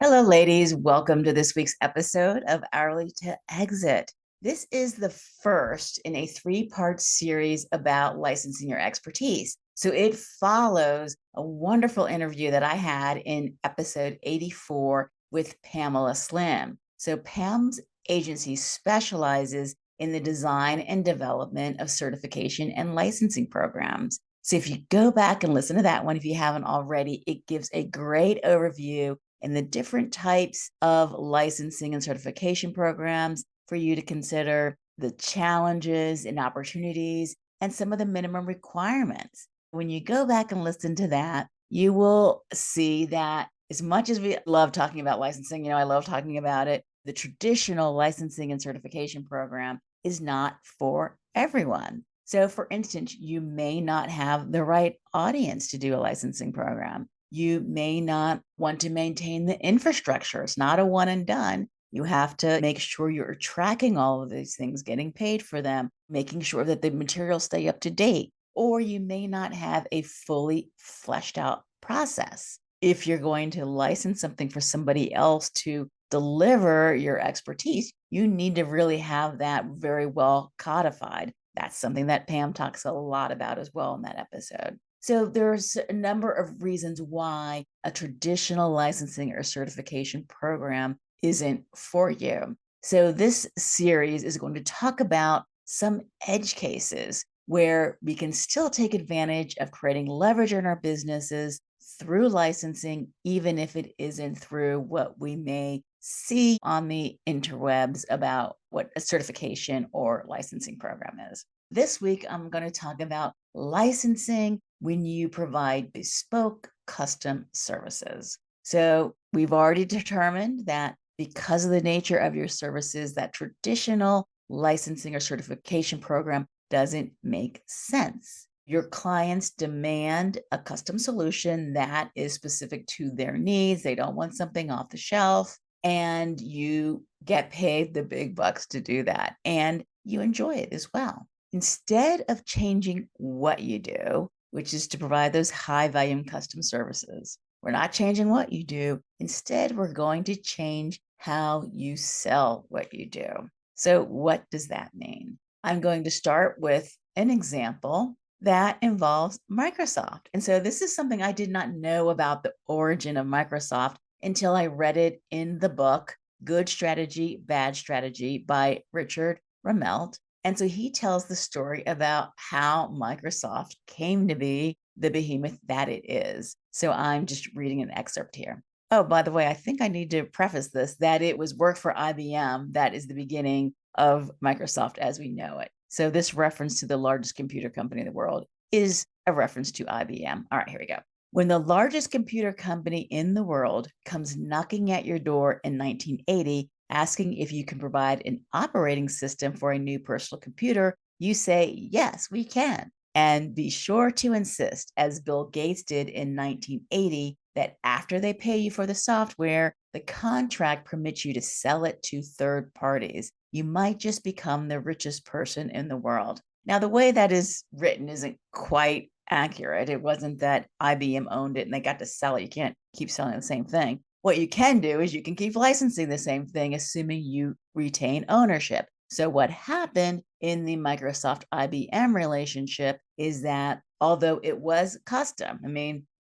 Hello, ladies. Welcome to this week's episode of Hourly to Exit. This is the first in a three-part series about licensing your expertise. So it follows a wonderful interview that I had in episode 84 with Pamela Slim. So Pam's agency specializes in the design and development of certification and licensing programs. So if you go back and listen to that one, if you haven't already, it gives a great overview and the different types of licensing and certification programs for you to consider, the challenges and opportunities, and some of the minimum requirements. When you go back and listen to that, you will see that as much as we love talking about licensing, I love talking about it, the traditional licensing and certification program is not for everyone. So, for instance, you may not have the right audience to do a licensing program. You may not want to maintain the infrastructure. It's not a one and done. You have to make sure you're tracking all of these things, getting paid for them, making sure that the materials stay up to date. Or you may not have a fully fleshed out process. If you're going to license something for somebody else to deliver your expertise, you need to really have that very well codified. That's something that Pam talks a lot about as well in that episode. So there's a number of reasons why a traditional licensing or certification program isn't for you. So this series is going to talk about some edge cases where we can still take advantage of creating leverage in our businesses through licensing, even if it isn't through what we may see on the interwebs about what a certification or licensing program is. This week, I'm going to talk about licensing when you provide bespoke custom services. So we've already determined that because of the nature of your services, that traditional licensing or certification program doesn't make sense. Your clients demand a custom solution that is specific to their needs. They don't want something off the shelf, and you get paid the big bucks to do that, and you enjoy it as well. Instead of changing what you do, which is to provide those high volume custom services, we're not changing what you do. Instead, we're going to change how you sell what you do. So, what does that mean? I'm going to start with an example that involves Microsoft. And so, this is something I did not know about the origin of Microsoft until I read it in the book, Good Strategy, Bad Strategy by Richard Ramelt. And so he tells the story about how Microsoft came to be the behemoth that it is. So I'm just reading an excerpt here. Oh, by the way, I think I need to preface this that it was work for IBM that is the beginning of Microsoft as we know it. So this reference to the largest computer company in the world is a reference to IBM. All right, here we go. When the largest computer company in the world comes knocking at your door in 1980, asking if you can provide an operating system for a new personal computer, you say, yes, we can. And be sure to insist, as Bill Gates did in 1980, that after they pay you for the software, the contract permits you to sell it to third parties. You might just become the richest person in the world. Now, the way that is written isn't quite accurate. It wasn't that IBM owned it and they got to sell it. You can't keep selling the same thing. What you can do is you can keep licensing the same thing, assuming you retain ownership. So what happened in the Microsoft IBM relationship is that although it was custom,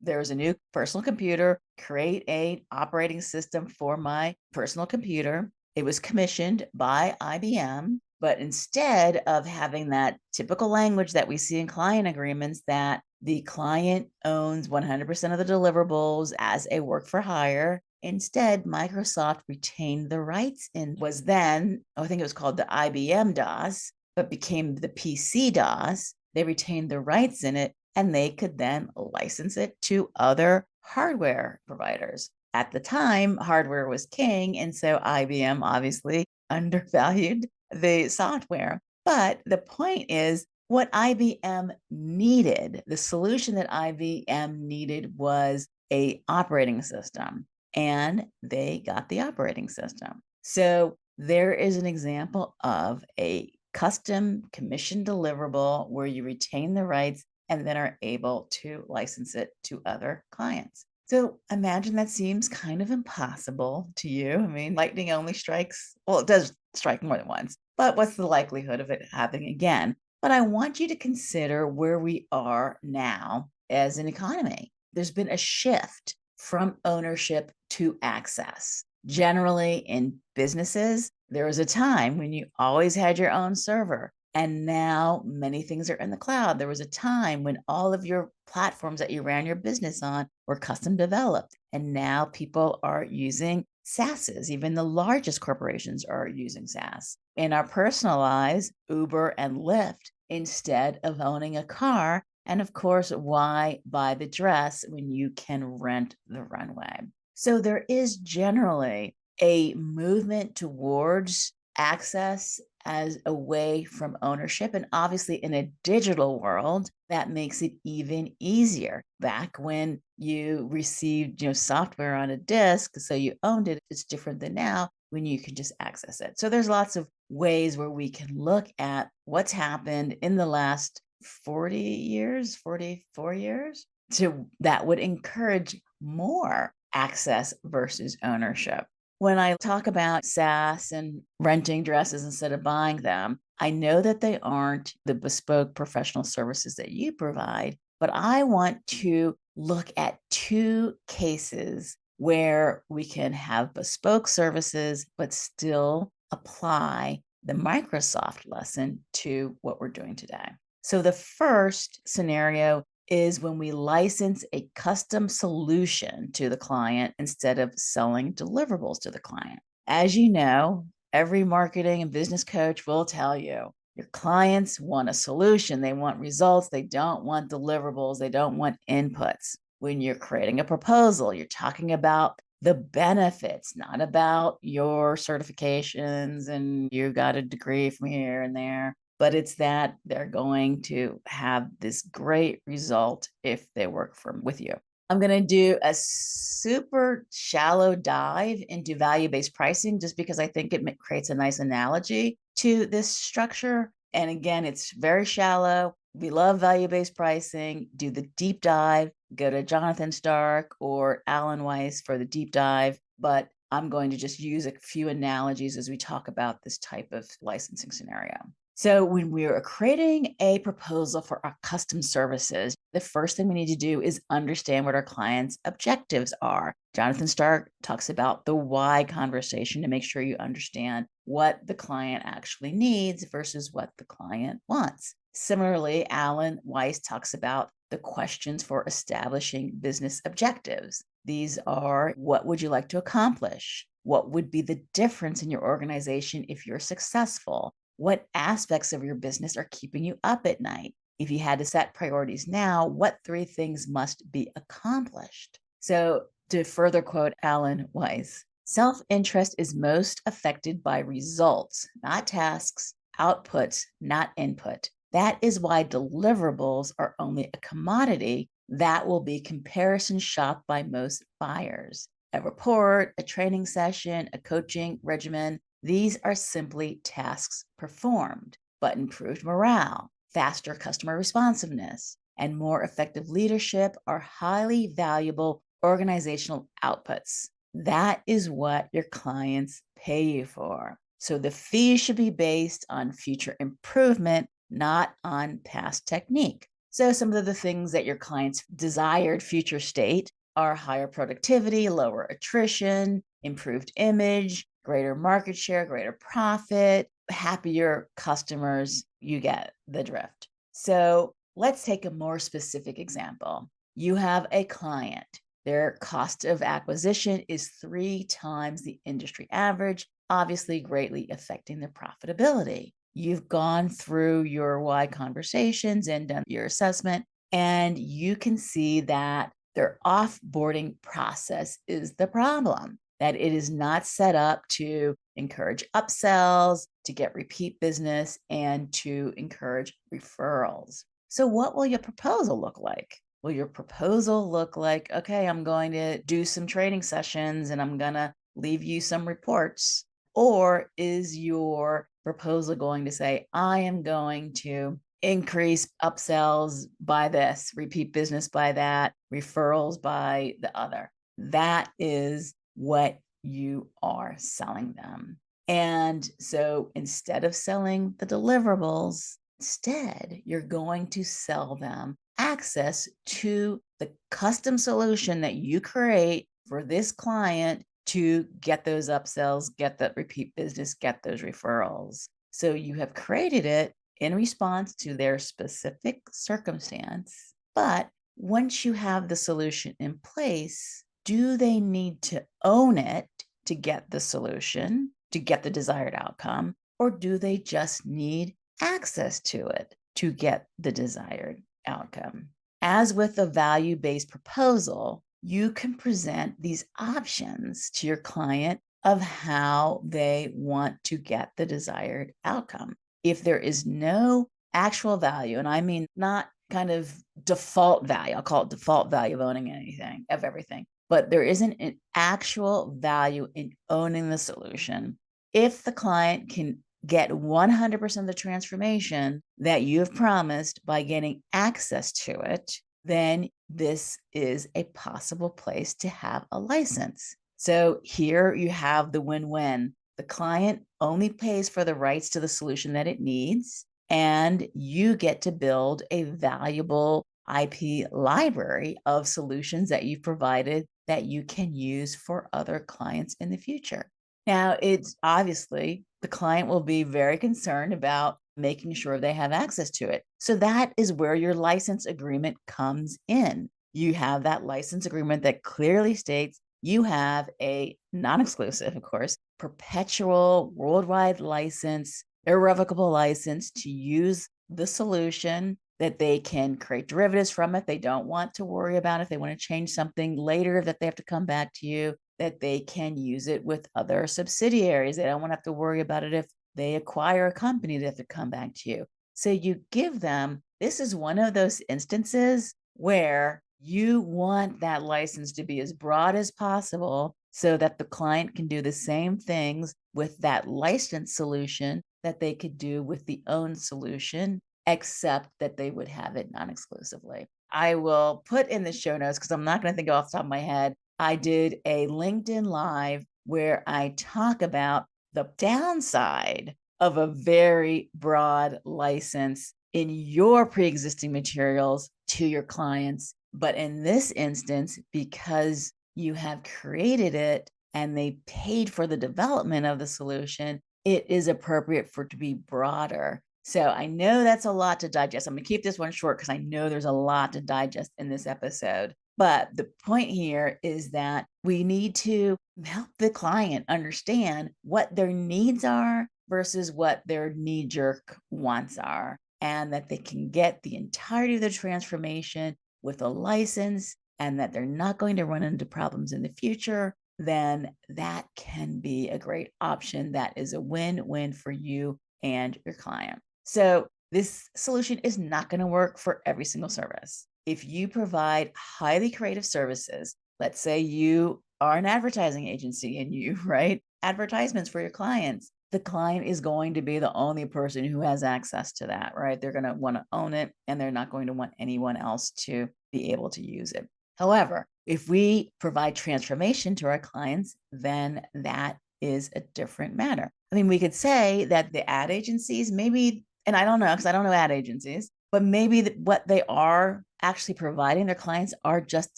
there was a new personal computer, create a operating system for my personal computer. It was commissioned by IBM, but instead of having that typical language that we see in client agreements that the client owns 100% of the deliverables as a work for hire, instead, Microsoft retained the rights and was then, I think it was called the IBM DOS, but became the PC DOS. They retained the rights in it and they could then license it to other hardware providers. At the time, hardware was king. And so IBM obviously undervalued the software. But the point is, what IBM needed, the solution that IBM needed was a operating system, and they got the operating system. So there is an example of a custom commission deliverable where you retain the rights and then are able to license it to other clients. So imagine that seems kind of impossible to you. I mean, lightning only strikes, well, it does strike more than once, but what's the likelihood of it happening again? But I want you to consider where we are now as an economy. There's been a shift from ownership to access. Generally, in businesses, there was a time when you always had your own server. And now many things are in the cloud. There was a time when all of your platforms that you ran your business on were custom developed. And now people are using SaaSes. Even the largest corporations are using SaaS. In our personal lives, Uber and Lyft instead of owning a car. And of course, why buy the dress when you can rent the runway? So there is generally a movement towards access as a way from ownership. And obviously, in a digital world, that makes it even easier. Back when you received, software on a disk, so you owned it, it's different than now when you can just access it. So there's lots of ways where we can look at what's happened in the last 40 years, 44 years, to that would encourage more access versus ownership. When I talk about SaaS and renting dresses instead of buying them, I know that they aren't the bespoke professional services that you provide, but I want to look at two cases where we can have bespoke services, but still apply the Microsoft lesson to what we're doing today. So the first scenario is when we license a custom solution to the client instead of selling deliverables to the client. As you know, every marketing and business coach will tell you your clients want a solution. They want results. They don't want deliverables. They don't want inputs. When you're creating a proposal, you're talking about the benefits, not about your certifications and you got a degree from here and there, but it's that they're going to have this great result if they work with you. I'm going to do a super shallow dive into value-based pricing just because I think it creates a nice analogy to this structure. And again, it's very shallow. We love value-based pricing. Do the deep dive. Go to Jonathan Stark or Alan Weiss for the deep dive. But I'm going to just use a few analogies as we talk about this type of licensing scenario. So when we are creating a proposal for our custom services, the first thing we need to do is understand what our client's objectives are. Jonathan Stark talks about the why conversation to make sure you understand what the client actually needs versus what the client wants. Similarly, Alan Weiss talks about the questions for establishing business objectives. These are, what would you like to accomplish? What would be the difference in your organization if you're successful? What aspects of your business are keeping you up at night? If you had to set priorities now, what three things must be accomplished? So, to further quote Alan Weiss, self-interest is most affected by results, not tasks, outputs, not input. That is why deliverables are only a commodity that will be comparison shopped by most buyers. A report, a training session, a coaching regimen, these are simply tasks performed, but improved morale, faster customer responsiveness, and more effective leadership are highly valuable organizational outputs. That is what your clients pay you for. So the fee should be based on future improvement, not on past technique. So some of the things that your clients' desired future state are higher productivity, lower attrition, improved image, greater market share, greater profit, happier customers. You get the drift. So let's take a more specific example. You have a client. Their cost of acquisition is 3 times the industry average, obviously greatly affecting their profitability. You've gone through your why conversations and done your assessment, and you can see that their offboarding process is the problem, that it is not set up to encourage upsells, to get repeat business, and to encourage referrals. So what will your proposal look like? Will your proposal look like, okay, I'm going to do some training sessions and I'm going to leave you some reports? Or is your proposal going to say, I am going to increase upsells by this, repeat business by that, referrals by the other. That is what you are selling them. And so instead of selling the deliverables, instead, you're going to sell them access to the custom solution that you create for this client to get those upsells, get that repeat business, get those referrals. So you have created it in response to their specific circumstance. But once you have the solution in place, do they need to own it to get the solution, to get the desired outcome, or do they just need access to it to get the desired outcome? As with a value-based proposal, you can present these options to your client of how they want to get the desired outcome. If there is no actual value, and I mean not kind of default value, I'll call it default value of owning anything, of everything, but there isn't an actual value in owning the solution. If the client can get 100% of the transformation that you have promised by getting access to it, then this is a possible place to have a license. So here you have the win-win. The client only pays for the rights to the solution that it needs, and you get to build a valuable IP library of solutions that you've provided that you can use for other clients in the future. Now, it's obviously the client will be very concerned about making sure they have access to it. So that is where your license agreement comes in. You have that license agreement that clearly states you have a non-exclusive, of course, perpetual worldwide license, irrevocable license to use the solution, that they can create derivatives from it. They don't want to worry about if they want to change something later that they have to come back to you, that they can use it with other subsidiaries. They don't want to have to worry about it if they acquire a company, they have to come back to you. So you give them, this is one of those instances where you want that license to be as broad as possible so that the client can do the same things with that licensed solution that they could do with the own solution, except that they would have it non-exclusively. I will put in the show notes, because I'm not going to think off the top of my head. I did a LinkedIn Live where I talk about the downside of a very broad license in your pre-existing materials to your clients. But in this instance, because you have created it and they paid for the development of the solution, it is appropriate for it to be broader. So I know that's a lot to digest. I'm going to keep this one short because I know there's a lot to digest in this episode. But the point here is that we need to help the client understand what their needs are versus what their knee-jerk wants are, and that they can get the entirety of the transformation with a license, and that they're not going to run into problems in the future. Then that can be a great option. That is a win-win for you and your client. So this solution is not going to work for every single service. If you provide highly creative services, let's say you are an advertising agency and you write advertisements for your clients, the client is going to be the only person who has access to that, right? They're going to want to own it, and they're not going to want anyone else to be able to use it. However, if we provide transformation to our clients, then that is a different matter. I mean, we could say that the ad agencies maybe, and I don't know because I don't know ad agencies, but maybe what they are actually providing their clients are just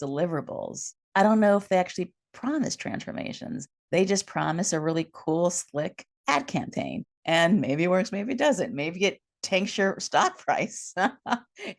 deliverables. I don't know if they actually promise transformations. They just promise a really cool, slick ad campaign. And maybe it works, maybe it doesn't. Maybe it tanks your stock price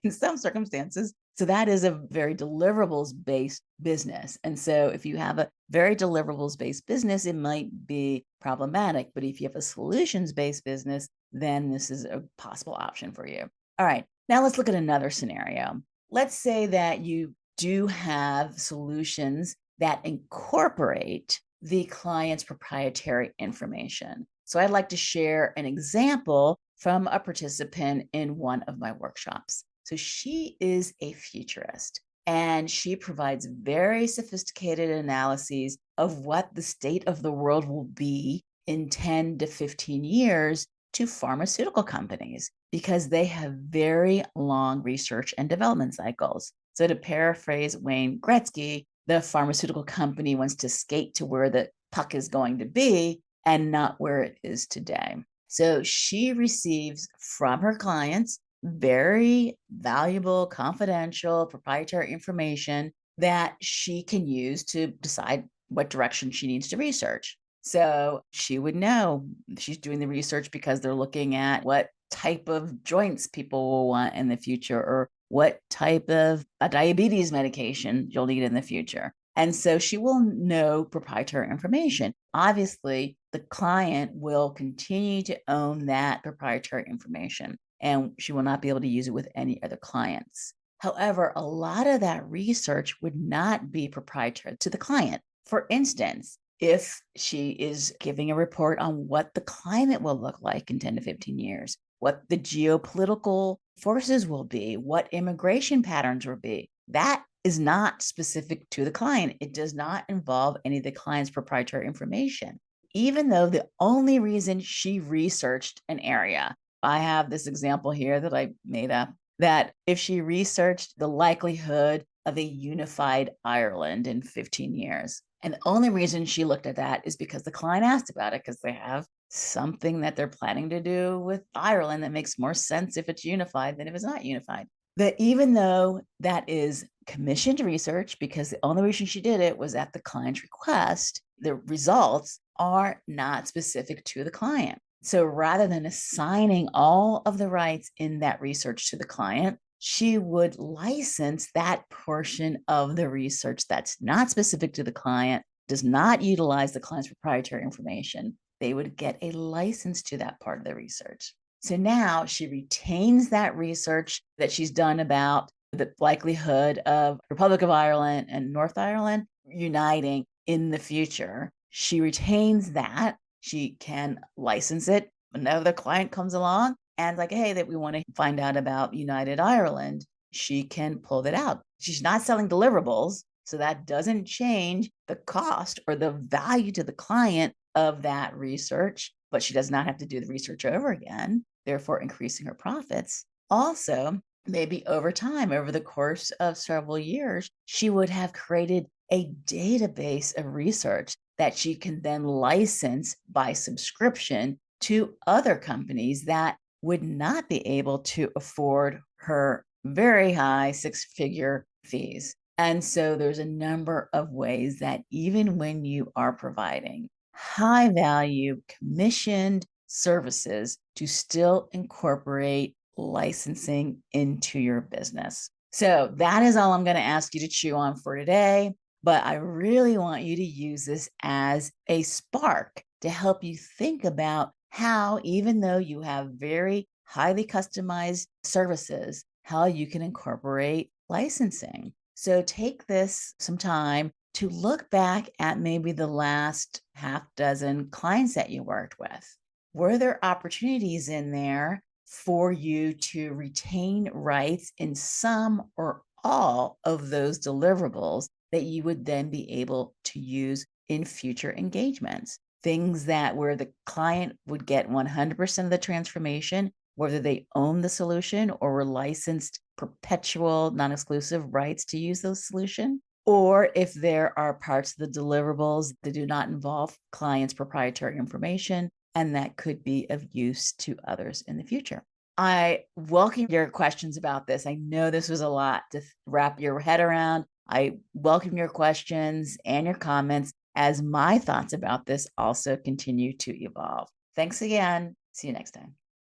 in some circumstances. So that is a very deliverables-based business. And so if you have a very deliverables-based business, it might be problematic. But if you have a solutions-based business, then this is a possible option for you. All right, now let's look at another scenario. Let's say that you do have solutions that incorporate the client's proprietary information. So I'd like to share an example from a participant in one of my workshops. So she is a futurist, and she provides very sophisticated analyses of what the state of the world will be in 10 to 15 years to pharmaceutical companies. because they have very long research and development cycles. So, to paraphrase Wayne Gretzky, the pharmaceutical company wants to skate to where the puck is going to be and not where it is today. So, she receives from her clients very valuable, confidential, proprietary information that she can use to decide what direction she needs to research. So she would know she's doing the research because they're looking at what type of joints people will want in the future or what type of diabetes medication you'll need in the future. And so she will know proprietary information. Obviously, the client will continue to own that proprietary information and she will not be able to use it with any other clients. However, a lot of that research would not be proprietary to the client. For instance, if she is giving a report on what the climate will look like in 10 to 15 years, what the geopolitical forces will be, what immigration patterns will be, that is not specific to the client. It does not involve any of the client's proprietary information. Even though the only reason she researched an area, I have this example here that I made up, that if she researched the likelihood of a unified Ireland in 15 years, and the only reason she looked at that is because the client asked about it because they have something that they're planning to do with Ireland that makes more sense if it's unified than if it's not unified. That even though that is commissioned research, because the only reason she did it was at the client's request, the results are not specific to the client. So rather than assigning all of the rights in that research to the client, she would license that portion of the research that's not specific to the client, does not utilize the client's proprietary information. They would get a license to that part of the research. So now she retains that research that she's done about the likelihood of Republic of Ireland and North Ireland uniting in the future. She retains that. She can license it. Another client comes along and like, hey, that we want to find out about United Ireland. She can pull that out. She's not selling deliverables. So that doesn't change the cost or the value to the client of that research, but she does not have to do the research over again, therefore increasing her profits. Also, maybe over time, over the course of several years, she would have created a database of research that she can then license by subscription to other companies that would not be able to afford her very high six-figure fees. And so there's a number of ways that even when you are providing high value commissioned services to still incorporate licensing into your business. So that is all I'm going to ask you to chew on for today. But I really want you to use this as a spark to help you think about how, even though you have very highly customized services, how you can incorporate licensing. So take this some time to look back at maybe the last half dozen clients that you worked with. Were there opportunities in there for you to retain rights in some or all of those deliverables that you would then be able to use in future engagements? Things that where the client would get 100% of the transformation, whether they own the solution or were licensed perpetual non-exclusive rights to use those solution, or if there are parts of the deliverables that do not involve clients' proprietary information and that could be of use to others in the future. I welcome your questions about this. I know this was a lot to wrap your head around. I welcome your questions and your comments as my thoughts about this also continue to evolve. Thanks again. See you next time.